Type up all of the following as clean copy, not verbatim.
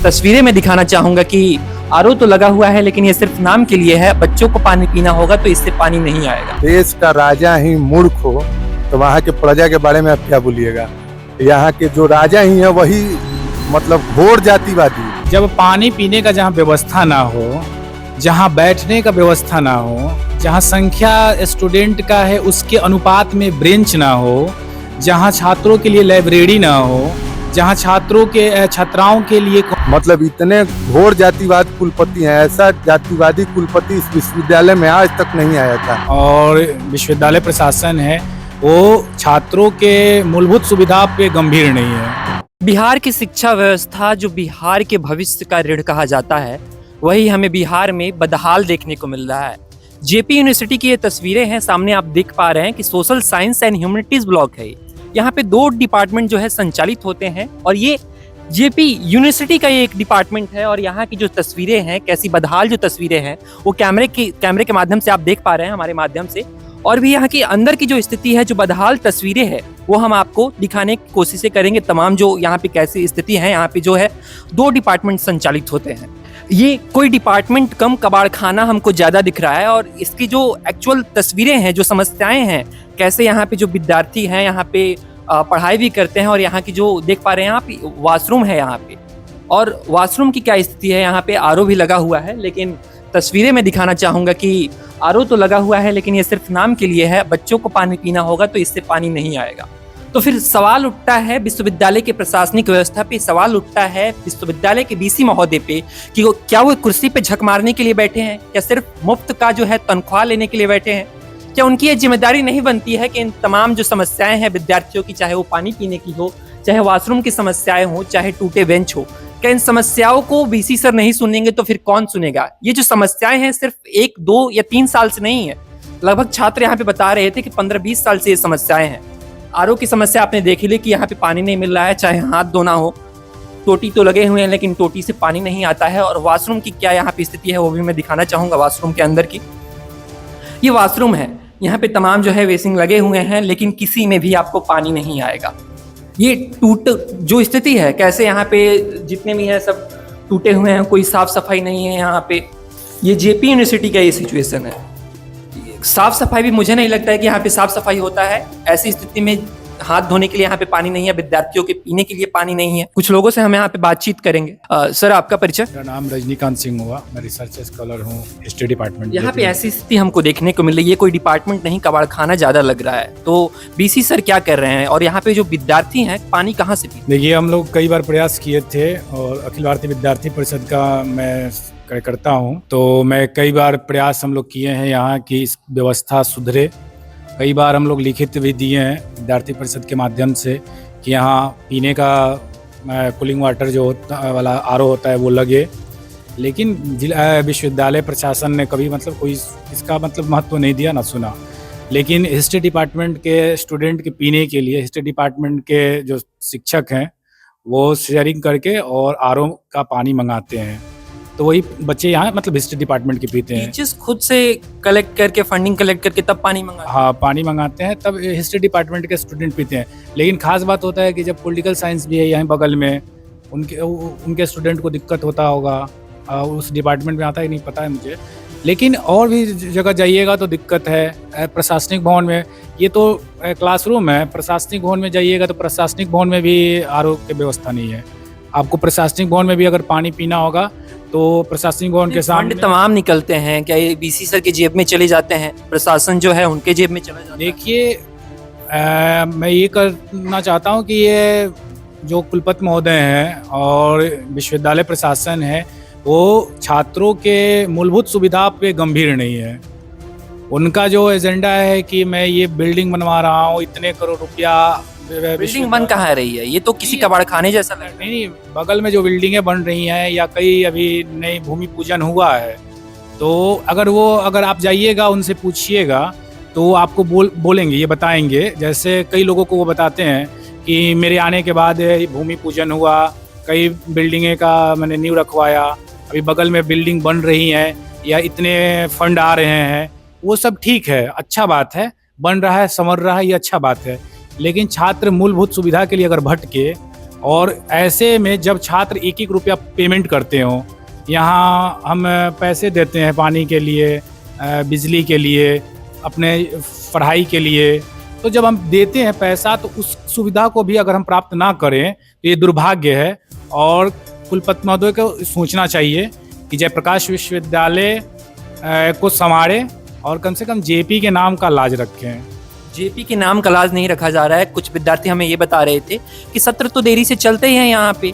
तस्वीरें में दिखाना चाहूंगा कि आरओ तो लगा हुआ है लेकिन ये सिर्फ नाम के लिए है। बच्चों को पानी पीना होगा तो इससे पानी नहीं आएगा। देश का राजा ही मूर्ख हो तो वहाँ के प्रजा के बारे में आप क्या बोलिएगा। यहाँ के जो राजा ही है वही मतलब घोर जातिवादी। जब पानी पीने का जहाँ व्यवस्था ना हो, जहाँ बैठने का व्यवस्था ना हो, जहाँ संख्या स्टूडेंट का है उसके अनुपात में बेंच ना हो, जहाँ छात्रों के लिए लाइब्रेरी ना हो, जहाँ छात्राओं के लिए मतलब इतने घोर जातिवाद कुलपति हैं, ऐसा जातिवादी कुलपति इस विश्वविद्यालय में आज तक नहीं आया था। और विश्वविद्यालय प्रशासन है वो छात्रों के मूलभूत सुविधा पे गंभीर नहीं है। बिहार की शिक्षा व्यवस्था जो बिहार के भविष्य का ऋण कहा जाता है, वही हमें बिहार में बदहाल देखने को मिल रहा है। जेपी यूनिवर्सिटी की ये तस्वीरें हैं, सामने आप देख पा रहे हैं कि social science and humanities block है। यहाँ पे 2 डिपार्टमेंट जो है संचालित होते हैं और ये जेपी यूनिवर्सिटी का ये एक डिपार्टमेंट है। और यहाँ की जो तस्वीरें हैं, कैसी बदहाल जो तस्वीरें हैं, वो कैमरे के माध्यम से आप देख पा रहे हैं, हमारे माध्यम से। और भी यहाँ की अंदर की जो स्थिति है, जो बदहाल तस्वीरें हैं, वो हम आपको दिखाने की कोशिश करेंगे। तमाम जो यहाँ पे कैसी स्थिति है, यहाँ पे जो है 2 डिपार्टमेंट संचालित होते हैं। ये कोई डिपार्टमेंट कम कबाड़खाना हमको ज़्यादा दिख रहा है। और इसकी जो एक्चुअल तस्वीरें हैं, जो समस्याएं हैं, कैसे यहाँ पे जो विद्यार्थी हैं यहाँ पे पढ़ाई भी करते हैं। और यहाँ की जो देख पा रहे हैं आप, वॉशरूम है यहाँ पे, और वॉशरूम की क्या स्थिति है, यहाँ पे आरओ भी लगा हुआ है। लेकिन तस्वीरें में दिखाना चाहूँगा कि आरओ तो लगा हुआ है लेकिन ये सिर्फ नाम के लिए है। बच्चों को पानी पीना होगा तो इससे पानी नहीं आएगा। तो फिर सवाल उठता है विश्वविद्यालय के प्रशासनिक व्यवस्था पे, सवाल उठता है विश्वविद्यालय के बीसी महोदय पे कि क्या वो कुर्सी पे झक मारने के लिए बैठे हैं, क्या सिर्फ मुफ्त का जो है तनख्वाह लेने के लिए बैठे हैं। क्या उनकी ये जिम्मेदारी नहीं बनती है कि इन तमाम जो समस्याएं हैं विद्यार्थियों की, चाहे वो पानी पीने की हो, चाहे वॉशरूम की समस्याएं हो, चाहे टूटे बेंच हो, क्या इन समस्याओं को बीसी सर नहीं सुनेंगे तो फिर कौन सुनेगा। ये जो समस्याएं हैं सिर्फ 1, 2 या 3 साल से नहीं है। लगभग छात्र यहाँ पे बता रहे थे कि 15-20 साल से ये समस्याएं हैं। आरओ की समस्या आपने देख ली कि यहाँ पे पानी नहीं मिल रहा है, चाहे हाथ धोना हो, टोटी तो लगे हुए हैं लेकिन टोटी से पानी नहीं आता है। और वॉशरूम की क्या यहाँ पे स्थिति है वो भी मैं दिखाना चाहूँगा। वॉशरूम के अंदर की ये वॉशरूम है, यहाँ पे तमाम जो है बेसिन लगे हुए हैं लेकिन किसी में भी आपको पानी नहीं आएगा। ये टूट जो स्थिति है, कैसे यहाँ पे जितने भी हैं सब टूटे हुए हैं, कोई साफ सफाई नहीं है यहाँ पे। ये जेपी यूनिवर्सिटी का ये सिचुएशन है। साफ सफाई भी मुझे नहीं लगता है कि यहाँ पे साफ सफाई होता है। ऐसी स्थिति में हाथ धोने के लिए यहाँ पे पानी नहीं है, विद्यार्थियों के पीने के लिए पानी नहीं है। कुछ लोगों से हम यहाँ पे बातचीत करेंगे। सर, आपका परिचय? मेरा नाम रजनीकांत सिंह हुआ, मैं रिसर्च स्कॉलर हूँ हिस्ट्री डिपार्टमेंट। यहाँ पे ऐसी स्थिति हमको देखने को मिल रही है, ये कोई डिपार्टमेंट नहीं, कबाड़खाना ज्यादा लग रहा है। तो बीसी सर क्या कर रहे हैं और यहाँ पे जो विद्यार्थी हैं पानी कहाँ से पीते? देखिए, हम लोग कई बार प्रयास किए थे और अखिल भारतीय विद्यार्थी परिषद का मैं कार्यकर्ता हूँ, तो मैं कई बार प्रयास हम लोग किए हैं यहाँ की इस व्यवस्था सुधरे। कई बार हम लोग लिखित भी दिए हैं विद्यार्थी परिषद के माध्यम से कि यहाँ पीने का कूलिंग वाटर जो वाला आरओ होता है वो लगे। लेकिन जिला विश्वविद्यालय प्रशासन ने कभी मतलब कोई इसका मतलब महत्व नहीं दिया, ना सुना। लेकिन हिस्ट्री डिपार्टमेंट के स्टूडेंट के पीने के लिए हिस्ट्री डिपार्टमेंट के जो शिक्षक हैं वो शेयरिंग करके और आरओ का पानी मंगाते हैं, तो वही बच्चे यहाँ मतलब हिस्ट्री डिपार्टमेंट के पीते हैं। टीचर्स खुद से कलेक्ट करके, फंडिंग कलेक्ट करके तब पानी मंगाते हैं? हाँ, पानी मंगाते हैं, तब हिस्ट्री डिपार्टमेंट के स्टूडेंट पीते हैं। लेकिन खास बात होता है कि जब पॉलिटिकल साइंस भी है यहीं बगल में, उनके स्टूडेंट को दिक्कत होता होगा। उस डिपार्टमेंट में आता है नहीं पता है मुझे, लेकिन और भी जगह जाइएगा तो दिक्कत है। प्रशासनिक भवन में, ये तो क्लासरूम है, प्रशासनिक भवन में जाइएगा तो प्रशासनिक भवन में भी आरओ की व्यवस्था नहीं है। आपको प्रशासनिक भवन में भी अगर पानी पीना होगा तो प्रशासनिक भवन के सामने तमाम निकलते हैं। क्या ये बीसी सर के जेब में चले जाते हैं, प्रशासन जो है उनके जेब में चला जाता है? देखिए, मैं ये करना चाहता हूँ कि ये जो कुलपति महोदय हैं और विश्वविद्यालय प्रशासन है वो छात्रों के मूलभूत सुविधा पे गंभीर नहीं है। उनका जो एजेंडा है कि मैं ये बिल्डिंग बनवा रहा हूँ, इतने करोड़ रुपया। बिल्डिंग बन कहाँ रही है? ये तो किसी कबाड़खाने जैसा लग रहा है। नहीं, बगल में जो बिल्डिंगें बन रही हैं या कई अभी नई भूमि पूजन हुआ है, तो अगर आप जाइएगा उनसे पूछिएगा तो आपको बोलेंगे, ये बताएंगे। जैसे कई लोगों को वो बताते हैं कि मेरे आने के बाद भूमि पूजन हुआ, कई बिल्डिंगें का मैंने नींव रखवाया, अभी बगल में बिल्डिंग बन रही है या इतने फंड आ रहे हैं। वो सब ठीक है, अच्छा बात है, बन रहा है, संवर रहा है, ये अच्छा बात है। लेकिन छात्र मूलभूत सुविधा के लिए अगर भटके और ऐसे में जब छात्र एक एक रुपया पेमेंट करते हो, यहाँ हम पैसे देते हैं पानी के लिए, बिजली के लिए, अपने पढ़ाई के लिए, तो जब हम देते हैं पैसा तो उस सुविधा को भी अगर हम प्राप्त ना करें तो ये दुर्भाग्य है। और कुलपति महोदय को सोचना चाहिए कि जयप्रकाश विश्वविद्यालय को संवारे और कम से कम जेपी के नाम का लाज रखें। जेपी के नाम का लाज नहीं रखा जा रहा है। कुछ विद्यार्थी हमें ये बता रहे थे कि सत्र तो देरी से चलते ही हैं, यहाँ पे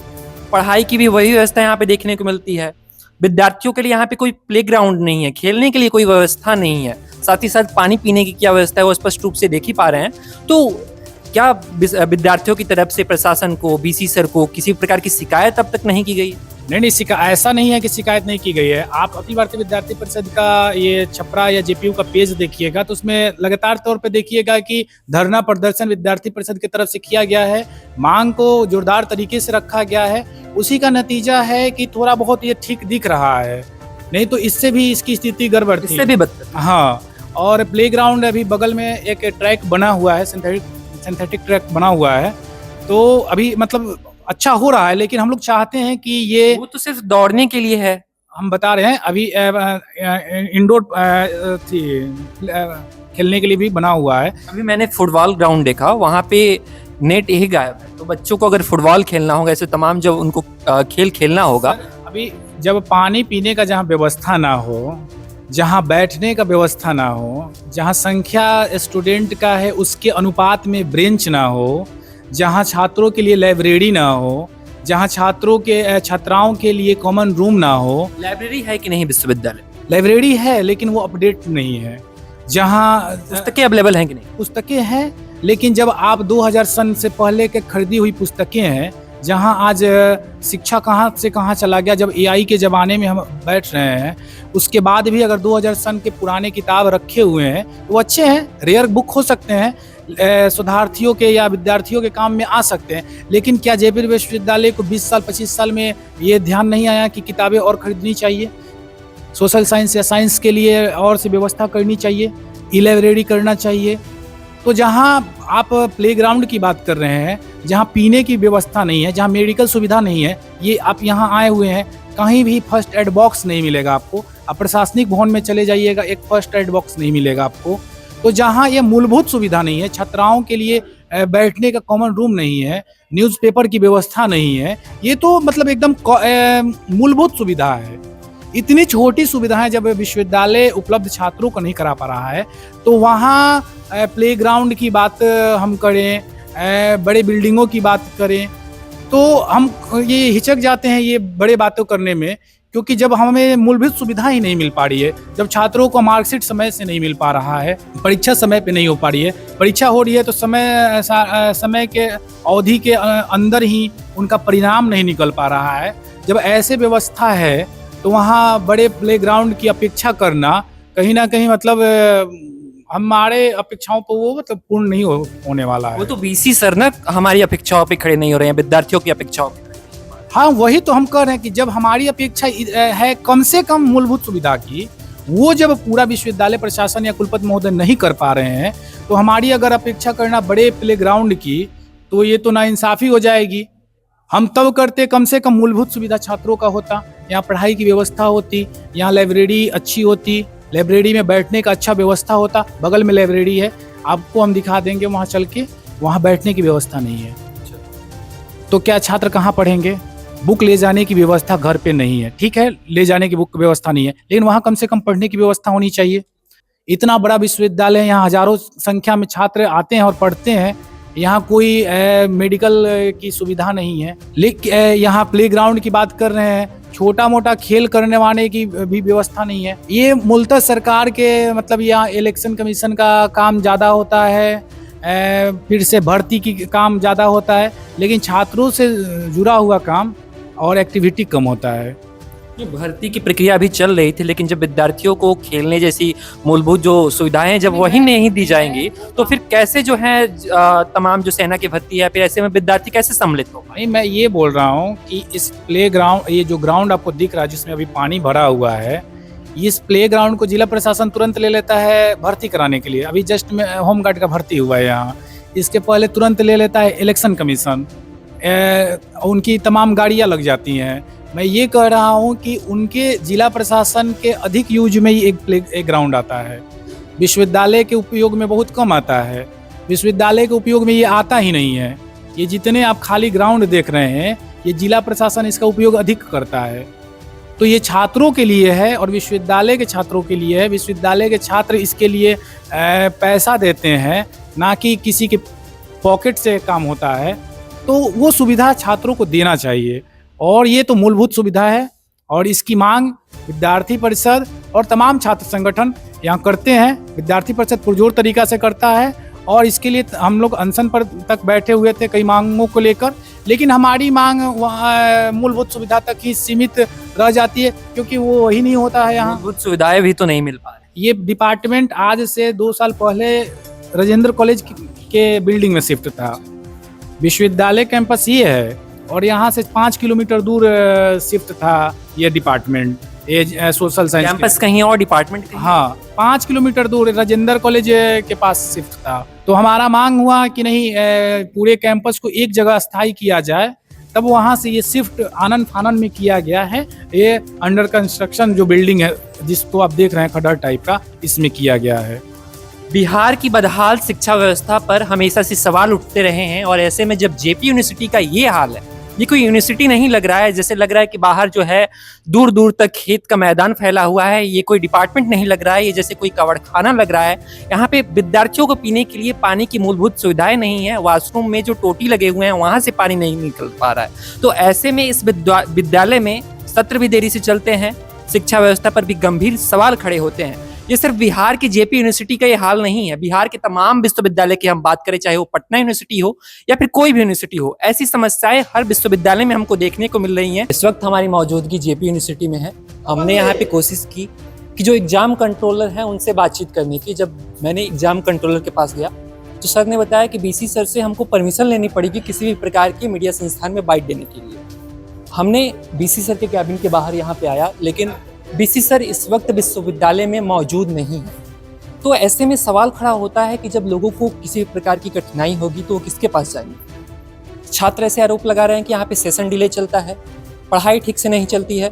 पढ़ाई की भी वही व्यवस्था यहाँ पे देखने को मिलती है। विद्यार्थियों के लिए यहाँ पे कोई प्लेग्राउंड नहीं है, खेलने के लिए कोई व्यवस्था नहीं है, साथ ही साथ पानी पीने की क्या व्यवस्था है वो स्पष्ट रूप से देख ही पा रहे हैं। तो क्या विद्यार्थियों की तरफ से प्रशासन को, बीसी सर को किसी प्रकार की शिकायत अब तक नहीं की गई? नहीं, ऐसा नहीं है कि शिकायत नहीं की गई है। आप अखिल भारतीय विद्यार्थी परिषद का ये छपरा या जेपीयू का पेज देखिएगा तो उसमें लगातार तौर पे देखिएगा कि धरना प्रदर्शन विद्यार्थी परिषद की तरफ से किया गया है, मांग को जोरदार तरीके से रखा गया है। उसी का नतीजा है कि थोड़ा बहुत ये ठीक दिख रहा है, नहीं तो इससे भी इसकी स्थिति गड़बड़ थी, इससे भी बदतर। हाँ, और प्लेग्राउंड अभी बगल में एक ट्रैक बना हुआ है, सिंथेटिक ट्रैक बना हुआ है, तो अभी मतलब अच्छा हो रहा है। लेकिन हम लोग चाहते हैं कि ये, वो तो सिर्फ दौड़ने के लिए है, हम बता रहे हैं अभी इंडोर खेलने के लिए भी बना हुआ है। अभी मैंने फुटबॉल ग्राउंड देखा, वहाँ पे नेट यही गायब है। तो बच्चों को अगर फुटबॉल खेलना होगा, ऐसे तमाम जब उनको खेल खेलना होगा, अभी जब पानी पीने का जहाँ व्यवस्था ना हो, जहाँ बैठने का व्यवस्था ना हो, जहाँ संख्या स्टूडेंट का है उसके अनुपात में बेंच ना हो, जहाँ छात्रों के लिए लाइब्रेरी ना हो, जहाँ छात्राओं के लिए कॉमन रूम ना हो। लाइब्रेरी है कि नहीं विश्वविद्यालय? लाइब्रेरी है लेकिन वो अपडेट नहीं है। जहाँ पुस्तकें अवेलेबल हैं कि नहीं? पुस्तकें हैं लेकिन जब आप 2000 सन से पहले के खरीदी हुई पुस्तकें हैं, जहाँ आज शिक्षा कहाँ से कहाँ चला गया। जब एआई के ज़माने में हम बैठ रहे हैं, उसके बाद भी अगर 2000 सन के पुराने किताब रखे हुए हैं तो वो अच्छे हैं, रेयर बुक हो सकते हैं, शोधार्थियों के या विद्यार्थियों के काम में आ सकते हैं। लेकिन क्या जेपी विश्वविद्यालय को 20 साल 25 साल में ये ध्यान नहीं आया कि किताबें और खरीदनी चाहिए, सोशल साइंस या साइंस के लिए और से व्यवस्था करनी चाहिए, ई लाइब्रेरी करना चाहिए। तो जहाँ आप प्लेग्राउंड की बात कर रहे हैं, जहाँ पीने की व्यवस्था नहीं है, जहाँ मेडिकल सुविधा नहीं है, ये आप यहाँ आए हुए हैं, कहीं भी फर्स्ट एड बॉक्स नहीं मिलेगा आपको। आप प्रशासनिक भवन में चले जाइएगा, एक फर्स्ट एड बॉक्स नहीं मिलेगा आपको। तो जहाँ ये मूलभूत सुविधा नहीं है, छात्राओं के लिए बैठने का कॉमन रूम नहीं है, न्यूज़पेपर की व्यवस्था नहीं है, ये तो मतलब एकदम मूलभूत सुविधा है। इतनी छोटी सुविधाएं जब विश्वविद्यालय उपलब्ध छात्रों को नहीं करा पा रहा है, तो वहाँ प्लेग्राउंड की बात हम करें, बड़े बिल्डिंगों की बात करें, तो हम ये हिचक जाते हैं ये बड़े बातों करने में, क्योंकि जब हमें मूलभूत सुविधा ही नहीं मिल पा रही है, जब छात्रों को मार्कशीट समय से नहीं मिल पा रहा है, परीक्षा समय पे नहीं हो पा रही है, परीक्षा हो रही है तो समय के अवधि के अंदर ही उनका परिणाम नहीं निकल पा रहा है, जब ऐसे व्यवस्था है तो वहाँ बड़े प्लेग्राउंड की अपेक्षा करना कहीं ना कहीं मतलब हमारे अपेक्षाओं पर वो मतलब पूर्ण नहीं होने वाला है। वो तो बीसी सर ना हमारी अपेक्षाओं पे खड़े नहीं हो रहे हैं, विद्यार्थियों की अपेक्षाओं पे। हाँ, वही तो हम कह रहे हैं कि जब हमारी अपेक्षा है कम से कम मूलभूत सुविधा की, वो जब पूरा विश्वविद्यालय प्रशासन या कुलपति महोदय नहीं कर पा रहे हैं, तो हमारी अगर अपेक्षा करना बड़े प्लेग्राउंड की, तो ये तो नाइंसाफी हो जाएगी। हम तब करते कम से कम मूलभूत सुविधा छात्रों का होता, यहाँ पढ़ाई की व्यवस्था होती, यहाँ लाइब्रेरी अच्छी होती, लाइब्रेरी में बैठने का अच्छा व्यवस्था होता। बगल में लाइब्रेरी है, आपको हम दिखा देंगे वहाँ चल के, वहाँ बैठने की व्यवस्था नहीं है। तो क्या छात्र कहाँ पढ़ेंगे? बुक ले जाने की व्यवस्था घर पे नहीं है, ठीक है, ले जाने की बुक व्यवस्था नहीं है, लेकिन वहाँ कम से कम पढ़ने की व्यवस्था होनी चाहिए। इतना बड़ा विश्वविद्यालय, यहाँ हजारों संख्या में छात्र आते हैं और पढ़ते हैं, यहाँ कोई मेडिकल की सुविधा नहीं है। लेकिन यहाँ प्लेग्राउंड की बात कर रहे हैं, छोटा मोटा खेल करने वाले की भी व्यवस्था नहीं है। ये मूलतः सरकार के मतलब यहाँ इलेक्शन कमीशन का काम ज़्यादा होता है, फिर से भर्ती की काम ज़्यादा होता है, लेकिन छात्रों से जुड़ा हुआ काम और एक्टिविटी कम होता है। भर्ती की प्रक्रिया अभी चल रही थी, लेकिन जब विद्यार्थियों को खेलने जैसी मूलभूत जो सुविधाएं जब वही नहीं दी जाएंगी, तो फिर कैसे जो है तमाम जो सेना की भर्ती है, फिर ऐसे में विद्यार्थी कैसे सम्मिलित हो? भाई मैं ये बोल रहा हूँ कि इस प्लेग्राउंड, ये जो ग्राउंड आपको दिख रहा है जिसमें अभी पानी भरा हुआ है, इस प्लेग्राउंड को जिला प्रशासन तुरंत ले लेता है भर्ती कराने के लिए। अभी जस्ट में होमगार्ड का भर्ती हुआ है यहाँ, इसके पहले तुरंत ले लेता है इलेक्शन कमीशन, उनकी तमाम गाड़ियां लग जाती हैं। मैं ये कह रहा हूँ कि उनके जिला प्रशासन के अधिक यूज में ही एक ग्राउंड आता है, विश्वविद्यालय के उपयोग में बहुत कम आता है। विश्वविद्यालय के उपयोग में ये आता ही नहीं है। ये जितने आप खाली ग्राउंड देख रहे हैं, ये जिला प्रशासन इसका उपयोग अधिक करता है। तो ये छात्रों के लिए है और विश्वविद्यालय के छात्रों के लिए है। विश्वविद्यालय के छात्र इसके लिए पैसा देते हैं, ना कि किसी के पॉकेट से काम होता है। तो वो सुविधा छात्रों को देना चाहिए और ये तो मूलभूत सुविधा है और इसकी मांग विद्यार्थी परिषद और तमाम छात्र संगठन यहाँ करते हैं। विद्यार्थी परिषद पुरजोर तरीका से करता है और इसके लिए हम लोग अनशन पर तक बैठे हुए थे कई मांगों को लेकर, लेकिन हमारी मांग मूलभूत सुविधा तक ही सीमित रह जाती है, क्योंकि वो वही नहीं होता है यहाँ। मूलभूत सुविधाएं भी तो नहीं मिल पा रही। ये डिपार्टमेंट आज से 2 साल पहले राजेंद्र कॉलेज के बिल्डिंग में शिफ्ट था। विश्वविद्यालय कैंपस ये है और यहाँ से 5 किलोमीटर दूर शिफ्ट था ये डिपार्टमेंट, ये सोशल साइंस कैंपस कहीं और, डिपार्टमेंट कहीं। हाँ, 5 किलोमीटर दूर राजेंद्र कॉलेज के पास शिफ्ट था। तो हमारा मांग हुआ कि नहीं, पूरे कैंपस को एक जगह स्थायी किया जाए। तब वहाँ से ये शिफ्ट आनन फानन में किया गया है। ये अंडर कंस्ट्रक्शन जो बिल्डिंग है जिसको आप देख रहे हैं खंडहर टाइप का, इसमें किया गया है। बिहार की बदहाल शिक्षा व्यवस्था पर हमेशा से सवाल उठते रहे हैं और ऐसे में जब जेपी यूनिवर्सिटी का ये हाल है, ये कोई यूनिवर्सिटी नहीं लग रहा है, जैसे लग रहा है कि बाहर जो है दूर दूर तक खेत का मैदान फैला हुआ है। ये कोई डिपार्टमेंट नहीं लग रहा है, ये जैसे कोई कबाड़खाना लग रहा है। यहाँ पे विद्यार्थियों को पीने के लिए पानी की मूलभूत सुविधाएं नहीं है। वॉशरूम में जो टोटी लगे हुए हैं वहां से पानी नहीं निकल पा रहा है। तो ऐसे में इस विद्यालय में सत्र भी देरी से चलते हैं, शिक्षा व्यवस्था पर भी गंभीर सवाल खड़े होते हैं। ये सिर्फ बिहार की जेपी यूनिवर्सिटी का ये हाल नहीं है, बिहार के तमाम विश्वविद्यालय की हम बात करें, चाहे वो पटना यूनिवर्सिटी हो या फिर कोई भी यूनिवर्सिटी हो, ऐसी समस्याएं हर विश्वविद्यालय में हमको देखने को मिल रही हैं। इस वक्त हमारी मौजूदगी जेपी यूनिवर्सिटी में है। हमने यहाँ पे कोशिश की कि जो एग्जाम कंट्रोलर हैं उनसे बातचीत करने की। जब मैंने एग्जाम कंट्रोलर के पास गया तो सर ने बताया कि बीसी सर से हमको परमिशन लेनी पड़ेगी किसी भी प्रकार की मीडिया संस्थान में बाइट देने के लिए। हमने बीसी सर के कैबिन के बाहर यहाँ पे आया, लेकिन बीसी सर इस वक्त विश्वविद्यालय में मौजूद नहीं है। तो ऐसे में सवाल खड़ा होता है कि जब लोगों को किसी प्रकार की कठिनाई होगी तो वो किसके पास जाएंगे। छात्र ऐसे आरोप लगा रहे हैं कि यहाँ पे सेशन डिले चलता है, पढ़ाई ठीक से नहीं चलती है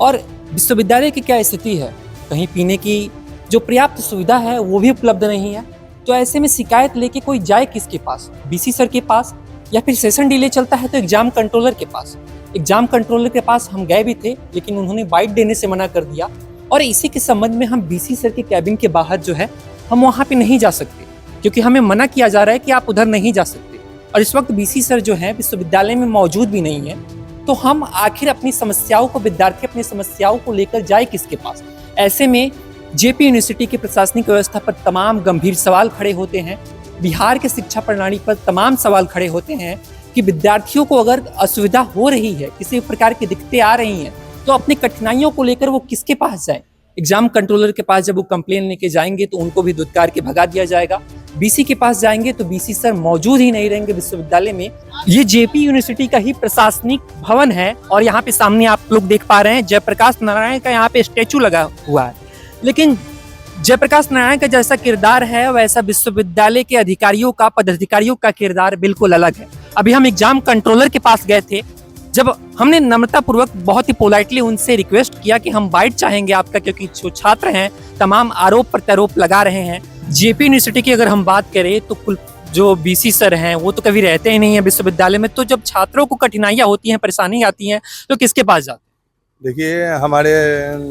और विश्वविद्यालय की क्या स्थिति है, कहीं पीने की जो पर्याप्त सुविधा है वो भी उपलब्ध नहीं है। तो ऐसे में शिकायत लेके कोई जाए किसके पास, बीसी सर के पास, या फिर सेशन डिले चलता है तो एग्जाम कंट्रोलर के पास। एग्जाम कंट्रोलर के पास हम गए भी थे, लेकिन उन्होंने बाइट देने से मना कर दिया और इसी के संबंध में हम बीसी सर के कैबिन के बाहर जो है हम वहाँ पे नहीं जा सकते, क्योंकि हमें मना किया जा रहा है कि आप उधर नहीं जा सकते। और इस वक्त बीसी सर जो है विश्वविद्यालय में मौजूद भी नहीं है। तो हम आखिर अपनी समस्याओं को, विद्यार्थी अपनी समस्याओं को लेकर जाए किसके पास। ऐसे में जेपी यूनिवर्सिटी की प्रशासनिक व्यवस्था पर तमाम गंभीर सवाल खड़े होते हैं। बिहार के शिक्षा प्रणाली पर तमाम सवाल खड़े होते हैं कि विद्यार्थियों को अगर असुविधा हो रही है, किसी प्रकार की दिक्कतें आ रही हैं, तो अपनी कठिनाइयों को लेकर वो किसके पास जाएं। एग्जाम कंट्रोलर के पास जब वो कंप्लेन लेके जाएंगे तो उनको भी धुतकार के भगा दिया जाएगा। बीसी के पास जाएंगे तो बीसी सर मौजूद ही नहीं रहेंगे विश्वविद्यालय में। ये जेपी यूनिवर्सिटी का ही प्रशासनिक भवन है और यहाँ पे सामने आप लोग देख पा रहे हैं जयप्रकाश नारायण का यहाँ पे स्टेचू लगा हुआ है, लेकिन जयप्रकाश नारायण का जैसा किरदार है वैसा विश्वविद्यालय के अधिकारियों का, पदाधिकारियों का किरदार बिल्कुल अलग है। अभी हम एग्जाम कंट्रोलर के पास गए थे, जब हमने नम्रता पूर्वक बहुत ही पोलाइटली उनसे रिक्वेस्ट किया कि हम बाइट चाहेंगे आपका, क्योंकि जो छात्र हैं तमाम आरोप प्रत्यारोप लगा रहे हैं। जेपी यूनिवर्सिटी की अगर हम बात करें तो कुल जो बीसी सर हैं वो तो कभी रहते ही नहीं है विश्वविद्यालय में। तो जब छात्रों को कठिनाइयाँ होती हैं, परेशानी आती हैं, तो किसके पास जाते हैं? देखिए, हमारे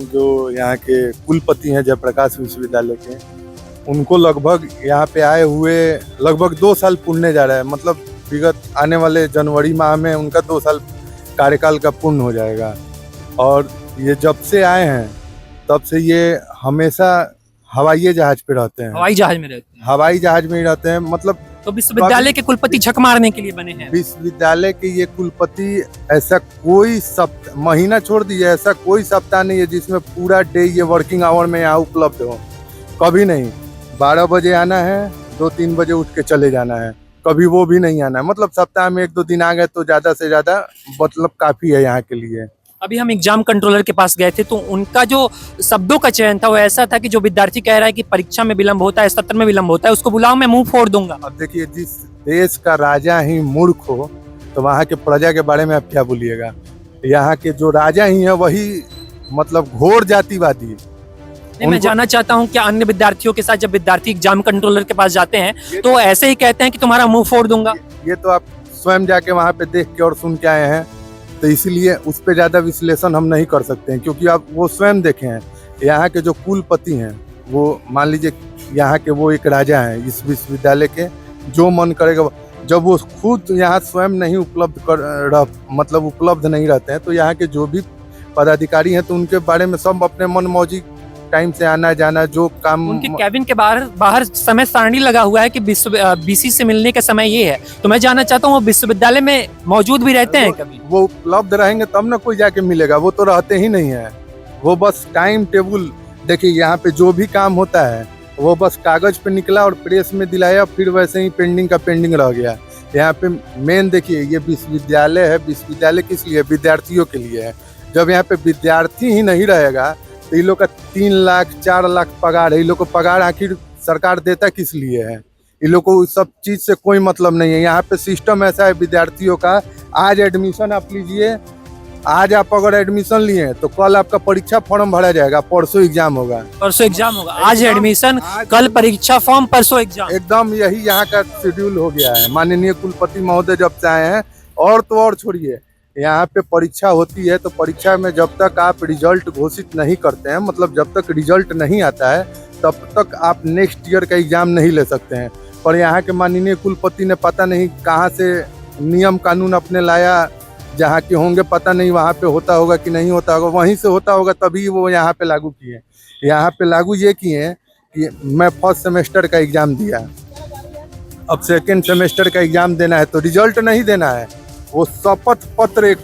जो यहाँ के कुलपति हैं जयप्रकाश विश्वविद्यालय के, उनको लगभग यहाँ पे आए हुए लगभग 2 साल पूर्ण जा रहा है। मतलब विगत आने वाले जनवरी माह में उनका 2 साल कार्यकाल का पूर्ण हो जाएगा। और ये जब से आए हैं तब से ये हमेशा हवाई जहाज पे रहते हैं। हवाई जहाज में रहते हैं? हवाई जहाज में ही रहते हैं। मतलब तो विश्वविद्यालय के कुलपति झक मारने के लिए बने हैं? विश्वविद्यालय के ये कुलपति, ऐसा कोई महीना छोड़ दीजिए, ऐसा कोई सप्ताह नहीं है जिसमें पूरा डे ये वर्किंग आवर में यहाँ उपलब्ध हो। कभी नहीं। 12 बजे आना है, 2-3 बजे उठ के चले जाना है, कभी वो भी नहीं आना है। मतलब सप्ताह में 1-2 दिन आ गए तो ज्यादा से ज्यादा मतलब काफी है यहाँ के लिए। अभी हम एग्जाम कंट्रोलर के पास गए थे तो उनका जो शब्दों का चयन था वो ऐसा था कि जो विद्यार्थी कह रहा है कि परीक्षा में विलंब होता है, सत्र में विलंब होता है, उसको बुलाओ, मैं मुंह फोड़ दूंगा। अब देखिए, जिस देश का राजा ही मूर्ख हो तो वहाँ के प्रजा के बारे में आप क्या बोलिएगा। यहाँ के जो राजा ही हैं वही मतलब घोर जातिवादी। नहीं, मैं जानना चाहता हूँ क्या अन्य विद्यार्थियों के साथ जब विद्यार्थी एग्जाम कंट्रोलर के पास जाते हैं तो ऐसे ही कहते हैं कि तुम्हारा मुंह फोड़ दूंगा? ये तो आप स्वयं जाके वहाँ पे देख के और सुन के आए हैं, तो इसीलिए उस पर ज़्यादा विश्लेषण हम नहीं कर सकते हैं, क्योंकि आप वो स्वयं देखे हैं। यहाँ के जो कुलपति हैं वो मान लीजिए यहाँ के वो एक राजा हैं इस विश्वविद्यालय के, जो मन करेगा जब वो खुद यहाँ स्वयं नहीं उपलब्ध नहीं रहते हैं, तो यहाँ के जो भी पदाधिकारी हैं तो उनके बारे में सब अपने मन मौजी टाइम से आना जाना जो काम। उनके कैबिन के बाहर समय सारणी लगा हुआ है कि बीसी से मिलने का समय ये है, तो मैं जानना चाहता हूँ वो विश्वविद्यालय में मौजूद भी रहते हैं कभी? वो उपलब्ध रहेंगे तब ना कोई जाके मिलेगा, वो तो रहते ही नहीं है। वो बस टाइम टेबल देखिए, यहाँ पे जो भी काम होता है वो बस कागज पे निकला और प्रेस में दिलाया, फिर वैसे ही पेंडिंग का पेंडिंग रह गया। यहाँ पे मेन देखिए ये विश्वविद्यालय है, विश्वविद्यालय किस लिए? विद्यार्थियों के लिए है। जब यहाँ पे विद्यार्थी ही नहीं रहेगा तो ये लोग का 3 लाख 4 लाख पगार है। ये लोग को पगार आखिर सरकार देता किस लिए है? ये लोग को सब चीज से कोई मतलब नहीं है। यहाँ पे सिस्टम ऐसा है विद्यार्थियों का, आज एडमिशन आप लीजिए, आज आप अगर एडमिशन लिए तो कल आपका परीक्षा फॉर्म भरा जाएगा, परसों एग्जाम होगा। परसों एग्जाम होगा, आज एडमिशन, कल परीक्षा फॉर्म, परसों एग्जाम। एकदम यही यहाँ का शेड्यूल हो गया है। माननीय कुलपति महोदय जब से आए हैं, और तो और छोड़िए, यहाँ पे परीक्षा होती है तो परीक्षा में जब तक आप रिजल्ट घोषित नहीं करते हैं, मतलब जब तक रिजल्ट नहीं आता है तब तक आप नेक्स्ट ईयर का एग्जाम नहीं ले सकते हैं। पर यहाँ के माननीय कुलपति ने पता नहीं कहाँ से नियम कानून अपने लाया, जहाँ के होंगे पता नहीं वहाँ पे होता होगा कि नहीं होता होगा, वहीं से होता होगा तभी वो यहाँ पे लागू किए। यहाँ पे लागू ये किए कि मैं फर्स्ट सेमेस्टर का एग्जाम दिया, अब सेकेंड सेमेस्टर का एग्जाम देना है तो रिजल्ट नहीं देना है, वो शपथ पत्र, एक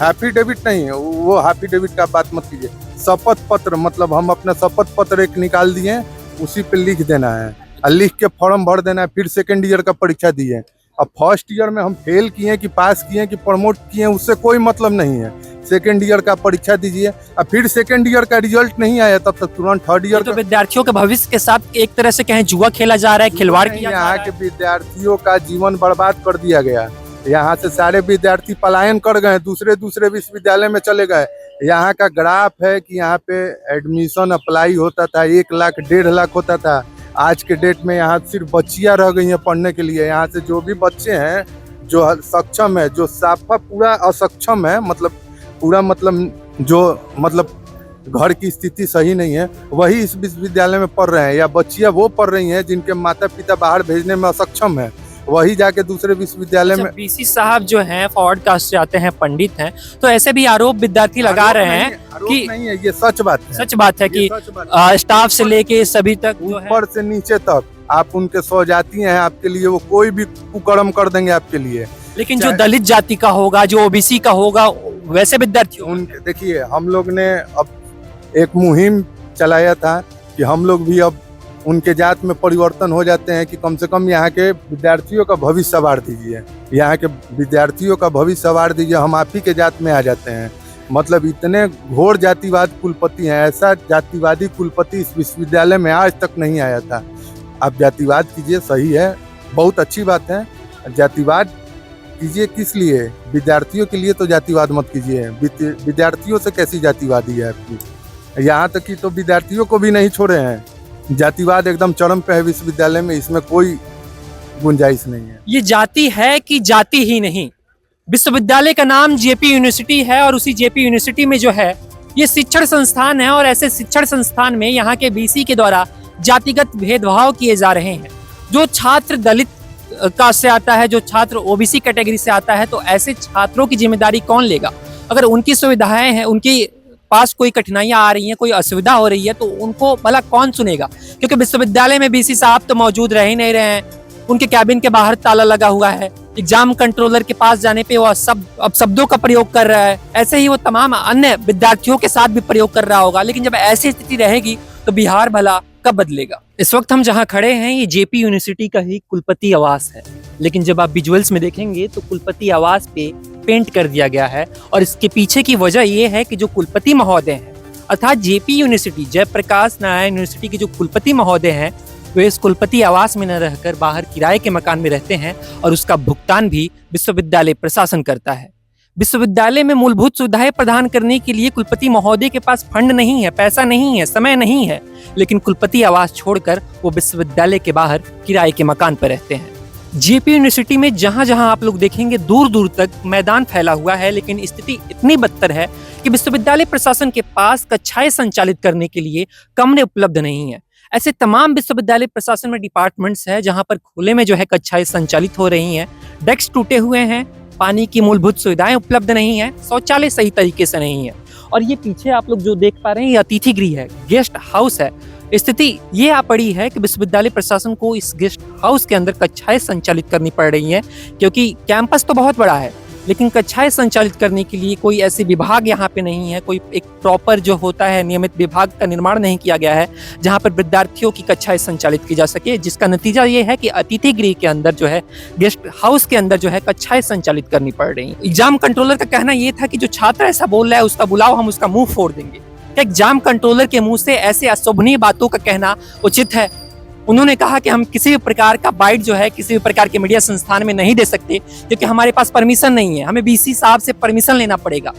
हैप्पीडेविट नहीं है वो, हैप्पीडेविट का बात मत कीजिए, शपथ पत्र, मतलब हम अपना शपथ पत्र एक निकाल दिए, उसी पे लिख देना है और लिख के फॉर्म भर देना है। फिर सेकेंड ईयर का परीक्षा दिए। अब फर्स्ट ईयर में हम फेल किए कि पास किए कि प्रमोट किए उससे कोई मतलब नहीं है। सेकेंड ईयर का परीक्षा दीजिए और फिर सेकेंड ईयर का रिजल्ट नहीं आया तब तक तुरंत थर्ड ईयर तो विद्यार्थियों के भविष्य के साथ एक तरह से कहें जुआ खेला जा रहा है, खिलवाड़ किया जा रहा है। यहाँ के विद्यार्थियों का जीवन बर्बाद कर दिया गया। यहाँ से सारे विद्यार्थी पलायन कर गए, दूसरे विश्वविद्यालय में चले गए। यहाँ का ग्राफ है कि यहाँ पे एडमिशन अप्लाई होता था 1 लाख 1.5 लाख होता था, आज के डेट में यहाँ सिर्फ बच्चियाँ रह गई हैं पढ़ने के लिए। यहाँ से जो भी बच्चे हैं जो सक्षम है, जो साफा पूरा असक्षम है, मतलब पूरा मतलब घर की स्थिति सही नहीं है, वही इस विश्वविद्यालय में पढ़ रहे हैं, या बच्चियाँ वो पढ़ रही हैं जिनके माता पिता बाहर भेजने में असक्षम है, वही जाके दूसरे विश्वविद्यालय में। बीसी साहब जो हैं फॉरवर्ड कास्ट से आते हैं, पंडित हैं, तो ऐसे भी आरोप विद्यार्थी लगा रहे हैं कि नहीं है, ये सच बात है कि स्टाफ से लेके सभी तक ऊपर से नीचे तक आप उनके स्वजाती हैं, आपके लिए वो कोई भी कुकर्म कर देंगे आपके लिए। लेकिन जो दलित जाति का होगा, जो ओबीसी का होगा, वैसे विद्यार्थी देखिए, हम लोग ने अब एक मुहिम चलाया था कि हम लोग भी अब उनके जात में परिवर्तन हो जाते हैं कि कम से कम यहाँ के विद्यार्थियों का भविष्य संवार दीजिए, यहाँ के विद्यार्थियों का भविष्य संवार दीजिए, हम आप ही के जात में आ जाते हैं। मतलब इतने घोर जातिवाद कुलपति हैं, ऐसा जातिवादी कुलपति इस विश्वविद्यालय में आज तक नहीं आया था। आप जातिवाद कीजिए, सही है, बहुत अच्छी बात है, जातिवाद कीजिए, किस लिए? विद्यार्थियों के लिए तो जातिवाद मत कीजिए। विद्यार्थियों से कैसी जातिवादी है आपकी? यहाँ तक कि तो विद्यार्थियों को भी नहीं छोड़े हैं। जातिवाद एकदम चरम पे है विश्वविद्यालय में, इसमें कोई गुंजाइश नहीं है। ये जाति है कि जाति ही नहीं। विश्वविद्यालय का नाम जेपी यूनिवर्सिटी है और उसी जेपी यूनिवर्सिटी में जो है ये शिक्षण संस्थान है, और ऐसे शिक्षण संस्थान में यहाँ के बीसी के द्वारा जातिगत भेदभाव किए जा रहे हैं। जो छात्र दलित कास्ट से आता है, जो छात्र ओबीसी कैटेगरी से आता है, तो ऐसे छात्रों की जिम्मेदारी कौन लेगा? अगर उनकी सुविधाएं हैं, उनकी पास कोई कठिनाइयां आ रही हैं, कोई असुविधा हो रही है, तो उनको भला कौन सुनेगा? क्योंकि विश्वविद्यालय में बीसी साहब तो मौजूद रह ही नहीं रहे हैं, उनके कैबिन के बाहर ताला लगा हुआ है। एग्जाम कंट्रोलर के पास जाने पे वो अब शब्दों का प्रयोग कर रहा है, ऐसे ही वो तमाम अन्य विद्यार्थियों के साथ भी प्रयोग कर रहा होगा। लेकिन जब ऐसी स्थिति रहेगी तो बिहार भला कब बदलेगा? इस वक्त हम जहां खड़े हैं ये जेपी यूनिवर्सिटी का ही कुलपति आवास है, लेकिन जब आप विजुअल्स में देखेंगे तो कुलपति आवास पे पेंट कर दिया गया है, और इसके पीछे की वजह ये है कि जो कुलपति महोदय हैं, अर्थात JP university, Jayaprakash Narayan university के जो कुलपति महोदय हैं, वे इस कुलपति आवास में न रहकर बाहर किराए के मकान में रहते हैं और उसका भुगतान भी विश्वविद्यालय प्रशासन करता है। विश्वविद्यालय में मूलभूत सुविधाएं प्रदान करने के लिए कुलपति महोदय के पास फंड नहीं है, पैसा नहीं है, समय नहीं है, लेकिन कुलपति आवास छोड़कर वो विश्वविद्यालय के बाहर किराए के मकान पर रहते हैं। जेपी यूनिवर्सिटी में जहां जहां आप लोग देखेंगे दूर दूर तक मैदान फैला हुआ है, लेकिन स्थिति इतनी बदतर है कि विश्वविद्यालय प्रशासन के पास कक्षाएं संचालित करने के लिए कमरे उपलब्ध नहीं है। ऐसे तमाम विश्वविद्यालय प्रशासन में डिपार्टमेंट्स है जहां पर खुले में जो है कक्षाएं संचालित हो रही हैं, डेस्क टूटे हुए हैं, पानी की मूलभूत सुविधाएं उपलब्ध नहीं है, शौचालय सही तरीके से नहीं है। और ये पीछे आप लोग जो देख पा रहे हैं ये अतिथि गृह है, गेस्ट हाउस है। स्थिति ये आ पड़ी है कि विश्वविद्यालय प्रशासन को इस गेस्ट हाउस के अंदर कक्षाएं संचालित करनी पड़ रही हैं, क्योंकि कैंपस तो बहुत बड़ा है लेकिन कक्षाएं संचालित करने के लिए कोई ऐसे विभाग यहाँ पे नहीं है, कोई एक प्रॉपर जो होता है नियमित विभाग का निर्माण नहीं किया गया है जहाँ पर विद्यार्थियों की कक्षाएं संचालित की जा सके, जिसका नतीजा ये है कि अतिथि गृह के अंदर जो है, गेस्ट हाउस के अंदर जो है कक्षाएं संचालित करनी पड़ रही हैं। एग्जाम कंट्रोलर का कहना ये था कि जो छात्र ऐसा बोल रहा है उसका बुलाओ, हम उसका मुंह फोड़ देंगे। एग्जाम कंट्रोलर के मुंह से ऐसे अशोभनीय बातों का कहना उचित है? उन्होंने कहा कि हम किसी भी प्रकार का बाइट जो है किसी भी प्रकार के मीडिया संस्थान में नहीं दे सकते क्योंकि हमारे पास परमिशन नहीं है, हमें बीसी साहब से परमिशन लेना पड़ेगा।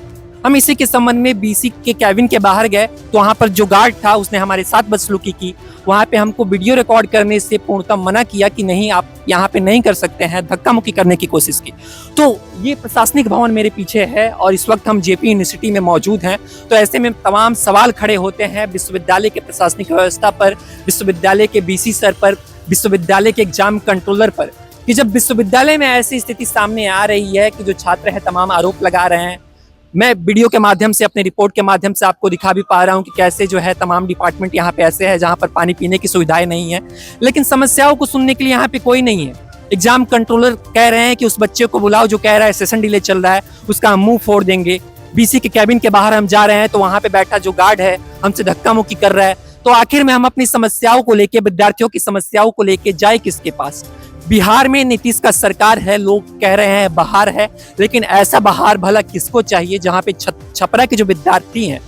हम इसी के संबंध में बीसी के कैबिन के बाहर गए तो वहाँ पर जो गार्ड था उसने हमारे साथ बदसलूकी की। वहाँ पे हमको वीडियो रिकॉर्ड करने से पूर्णतः मना किया कि नहीं आप यहाँ पे नहीं कर सकते हैं, धक्का मुक्की करने की कोशिश की। तो ये प्रशासनिक भवन मेरे पीछे है और इस वक्त हम जेपी यूनिवर्सिटी में मौजूद हैं। तो ऐसे में तमाम सवाल खड़े होते हैं विश्वविद्यालय के प्रशासनिक व्यवस्था पर, विश्वविद्यालय के बीसी सर पर, विश्वविद्यालय के एग्जाम कंट्रोलर पर, कि जब विश्वविद्यालय में ऐसी स्थिति सामने आ रही है कि जो छात्र है तमाम आरोप लगा रहे हैं। मैं वीडियो के माध्यम से, अपने रिपोर्ट के माध्यम से आपको दिखा भी पा रहा हूं कि कैसे जो है तमाम डिपार्टमेंट यहाँ पे ऐसे है जहाँ पर पानी पीने की सुविधाएं नहीं है, लेकिन समस्याओं को सुनने के लिए यहाँ पे कोई नहीं है। एग्जाम कंट्रोलर कह रहे हैं कि उस बच्चे को बुलाओ जो कह रहा है सेशन डिले चल रहा है, उसका हम मुंह फोड़ देंगे। बीसी के कैबिन के बाहर हम जा रहे हैं तो वहाँ पे बैठा जो गार्ड है हमसे धक्का मुक्की कर रहा है। तो आखिर में हम अपनी समस्याओं को लेके, विद्यार्थियों की समस्याओं को लेके जाए किसके पास? बिहार में नीतीश का सरकार है, लोग कह रहे हैं बाहर है, लेकिन ऐसा बाहर भला किसको चाहिए जहाँ पे छपरा के जो विद्यार्थी हैं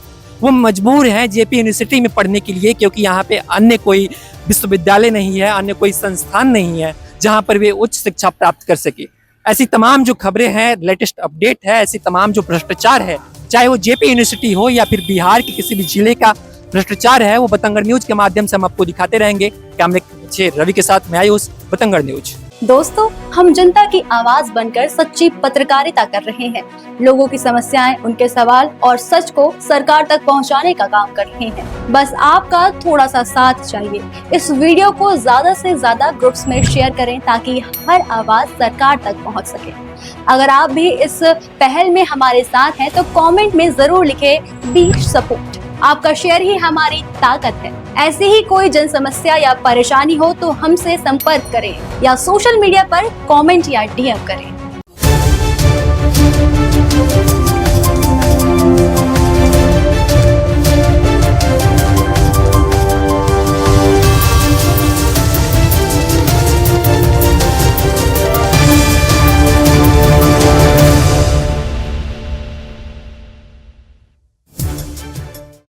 वो मजबूर हैं जेपी यूनिवर्सिटी में पढ़ने के लिए, क्योंकि यहाँ पे अन्य कोई विश्वविद्यालय नहीं है, अन्य कोई संस्थान नहीं है जहाँ पर वे उच्च शिक्षा प्राप्त कर सके। ऐसी तमाम जो खबरें हैं, लेटेस्ट अपडेट है, ऐसी तमाम जो भ्रष्टाचार है, चाहे वो जेपी यूनिवर्सिटी हो या फिर बिहार के किसी भी जिले का भ्रष्टाचार है, वो बतंगड़ न्यूज के माध्यम से हम आपको दिखाते रहेंगे। कैमरे के पीछे रवि के साथ मैं आयुष, बतंगड़ न्यूज। दोस्तों, हम जनता की आवाज बनकर सच्ची पत्रकारिता कर रहे हैं। लोगों की समस्याएं, उनके सवाल और सच को सरकार तक पहुंचाने का काम कर रहे हैं। बस आपका थोड़ा सा साथ चाहिए। इस वीडियो को ज्यादा से ज्यादा ग्रुप्स में शेयर करें ताकि हर आवाज सरकार तक पहुंच सके। अगर आप भी इस पहल में हमारे साथ हैं तो कमेंट में जरूर लिखें बी सपोर्ट। आपका शेयर ही हमारी ताकत है। ऐसी ही कोई जन समस्या या परेशानी हो तो हमसे संपर्क करें या सोशल मीडिया पर कमेंट या डीएम करें।